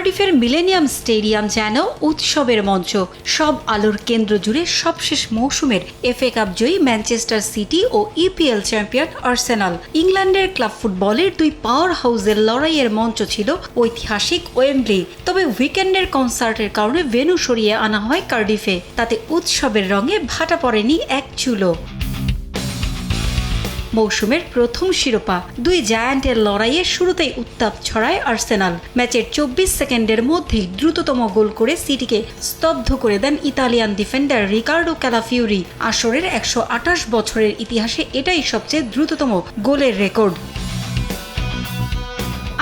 কার্ডিফের millennium stadium যেন উৎসবের মঞ্চ। সব আলোর কেন্দ্র জুড়ে সবশেষ মৌসুমের এফএ কাপ জয়ী ম্যানচেস্টার সিটি ও ইপিএল চ্যাম্পিয়ন আর্সেনাল। ইংল্যান্ডের ক্লাব ফুটবলের দুই পাওয়ার হাউসের লড়াইয়ের মঞ্চ ছিল ঐতিহাসিক ওয়েম্বলি। তবে উইকেন্ডের কনসার্টের কারণে ভেন্যু সরিয়ে আনা হয় কার্ডিফে। তাতে উৎসবের রঙে ভাটা পড়েনি এক চুলো। মৌসুমের প্রথম শিরোপা, দুই জায়ান্টের লড়াইয়ে শুরুতেই উত্তাপ ছড়ায় আর্সেনাল। ম্যাচের 24 সেকেন্ডের মধ্যেই দ্রুততম গোল করে সিটিকে স্তব্ধ করে দেন ইতালিয়ান ডিফেন্ডার রিকার্ডো ক্যালাফিওরি। আসরের 128 বছরের ইতিহাসে এটাই সবচেয়ে দ্রুততম গোলের রেকর্ড।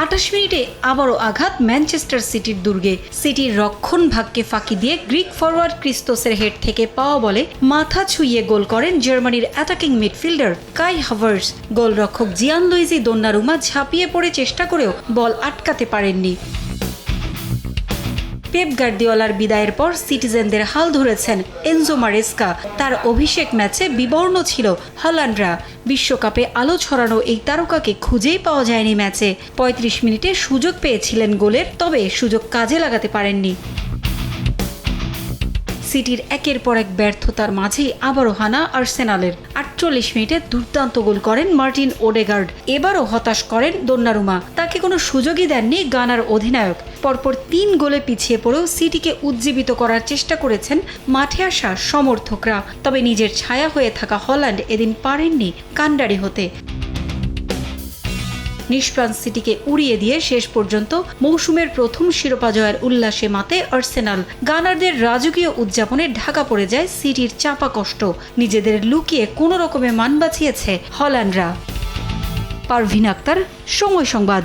28 মিনিটে আবারও আঘাত ম্যানচেস্টার সিটির দুর্গে। সিটির রক্ষণ ভাগকে ফাঁকি দিয়ে গ্রিক ফরওয়ার্ড ক্রিস্তোসের হেড থেকে পাওয়া বলে মাথা ছুঁয়ে গোল করেন জার্মানির অ্যাটাকিং মিডফিল্ডার কাই হাভার্টজ। গোলরক্ষক জিয়ানলুইজি দোন্নারুমা ঝাঁপিয়ে পড়ে চেষ্টা করেও বল আটকাতে পারেননি। পেপ গার্দিওলার বিদায়ের পর সিটিজেনদের হাল ধরেছেন এনজো মারেস্কা। তার অভিষেক ম্যাচে বিবর্ণ ছিল হল্যান্ডরা। বিশ্বকাপে আলো ছড়ানো এই তারকাকে খুঁজেই পাওয়া যায়নি ম্যাচে। 35 মিনিটে সুযোগ পেয়েছিলেন গোলের, তবে সুযোগ কাজে লাগাতে পারেননি। সিটির একের পর এক ব্যর্থতার মাঝেই আবারও হানা আর্সেনালের। 48 মিনিটে দুর্দান্ত গোল করেন মার্টিন ওডেগার্ড। এবারও হতাশ করেন দোন্নারুমা। তাকে কোনো সুযোগই দেননি গানার অধিনায়ক। পরপর 3 গোলে পিছিয়ে পড়েও সিটিকে উজ্জীবিত করার চেষ্টা করেছেন মাঠে আসা সমর্থকরা। তবে নিজের ছায়া হয়ে থাকা হল্যান্ড এদিন পারেননি কান্ডারি হতে। নিষ্প্রাণ সিটিকে উড়িয়ে দিয়ে শেষ পর্যন্ত মৌসুমের প্রথম শিরোপা জয়ের উল্লাসে মাতে আর্সেনাল। গানারদের রাজকীয় উদযাপনে ঢাকা পড়ে যায় সিটির চাপা কষ্ট। নিজেদের লুকিয়ে কোনো রকমে মান বাঁচিয়েছে হল্যান্ডরা। পারভিন আক্তার, সময় সংবাদ।